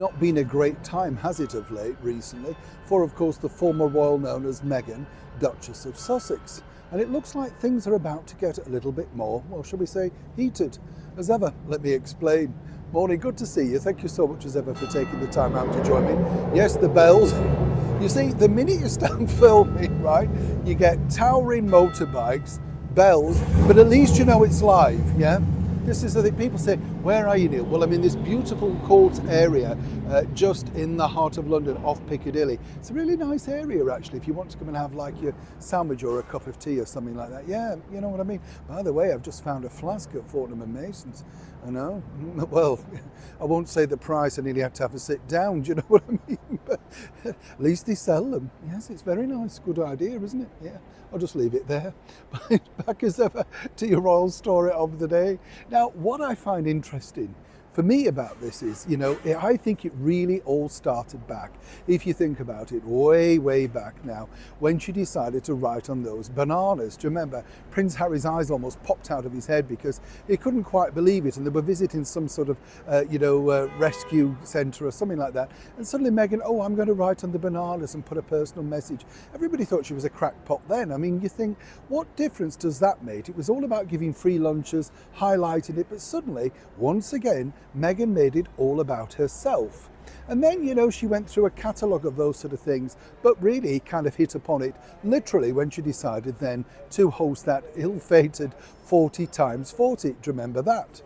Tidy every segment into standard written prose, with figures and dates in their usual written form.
Not been a great time, has it, of late recently, for of course the former royal known as Meghan, Duchess of Sussex. And it looks like things are about to get a little bit more, well, shall we say, heated. As ever, let me explain. Morning, good to see you. Thank you so much as ever for taking the time out to join me. Yes, the bells. You see, the minute you start filming, right, you get towering motorbikes, bells, but at least you know it's live, yeah? This is the thing. People say, where are you, Neil? Well, I'm in this beautiful court area just in the heart of London, off Piccadilly. It's a really nice area, actually, if you want to come and have like your sandwich or a cup of tea or something like that. Yeah, you know what I mean? By the way, I've just found a flask at Fortnum and Mason's. I know. Well, I won't say the price. I nearly had to have a sit down. Do you know what I mean? But at least they sell them. Yes, it's very nice. Good idea, isn't it? Yeah. I'll just leave it there. Back as ever to your royal story of the day. Now, what I find interesting for me about this is, I think it really all started back, if you think about it, way back now, when she decided to write on those bananas. Do you remember? Prince Harry's eyes almost popped out of his head because he couldn't quite believe it, and they were visiting some sort of, rescue centre or something like that. And suddenly Meghan, I'm going to write on the bananas and put a personal message. Everybody thought she was a crackpot then. I mean, you think, what difference does that make? It was all about giving free lunches, highlighting it, but suddenly, once again, Meghan made it all about herself. And then, she went through a catalogue of those sort of things, but really kind of hit upon it literally when she decided then to host that ill-fated 40 times 40. Do you remember that?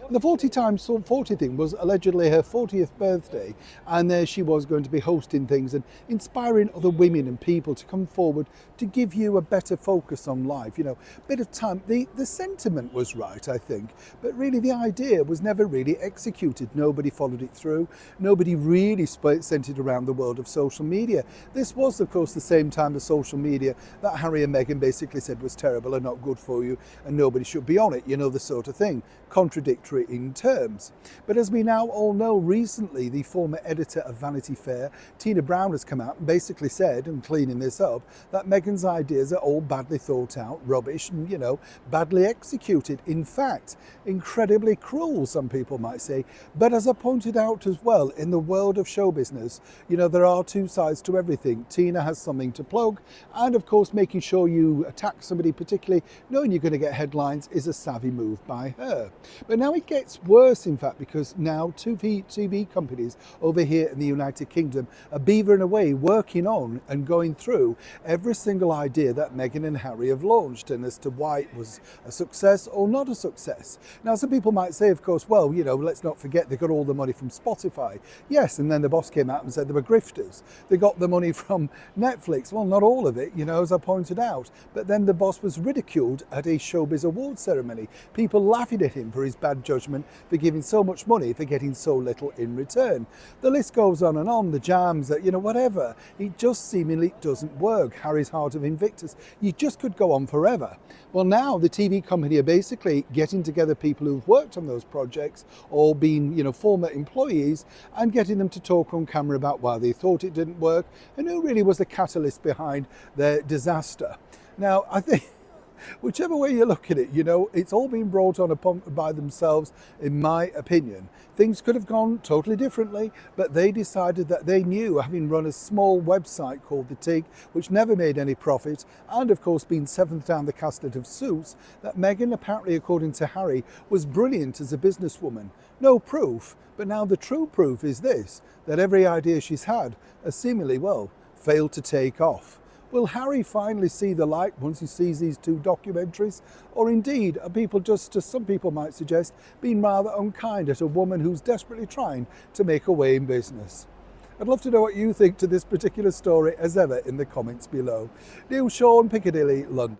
The 40 times 40 thing was allegedly her 40th birthday, and there she was going to be hosting things and inspiring other women and people to come forward to give you a better focus on life, a bit of time. The sentiment was right, I think, but really the idea was never really executed. Nobody followed it through. Nobody really sent it around the world of social media. This was, of course, the same time as social media that Harry and Meghan basically said was terrible and not good for you and nobody should be on it, the sort of thing. Contradictory in terms. But as we now all know, recently the former editor of Vanity Fair, Tina Brown, has come out and basically said, and cleaning this up, that Meghan's ideas are all badly thought out, rubbish, and badly executed. In fact, incredibly cruel, some people might say. But as I pointed out as well, in the world of show business, there are two sides to everything. Tina has something to plug, and of course making sure you attack somebody, particularly knowing you're going to get headlines, is a savvy move by her. But now it gets worse, in fact, because now TV companies over here in the United Kingdom are beavering away, working on and going through every single idea that Meghan and Harry have launched, and as to why it was a success or not a success. Now, some people might say, of course, well, let's not forget they got all the money from Spotify. Yes, and then the boss came out and said they were grifters. They got the money from Netflix. Well, not all of it, as I pointed out. But then the boss was ridiculed at a showbiz award ceremony. People laughing at him for his bad judgment for giving so much money for getting so little in return. The list goes on and on, the jams, whatever. It just seemingly doesn't work. Harry's Heart of Invictus. You just could go on forever. Well, now the TV company are basically getting together people who've worked on those projects or been, former employees, and getting them to talk on camera about why they thought it didn't work and who really was the catalyst behind their disaster. Now, I think whichever way you look at it, it's all been brought on by themselves, in my opinion. Things could have gone totally differently, but they decided that they knew, having run a small website called The Tig, which never made any profit, and of course been seventh down the casket of suits, that Meghan, apparently according to Harry, was brilliant as a businesswoman. No proof, but now the true proof is this, that every idea she's had has seemingly, failed to take off. Will Harry finally see the light once he sees these two documentaries? Or indeed, are people just, as some people might suggest, being rather unkind at a woman who's desperately trying to make a way in business? I'd love to know what you think to this particular story, as ever, in the comments below. Neil Shawn, Piccadilly, London.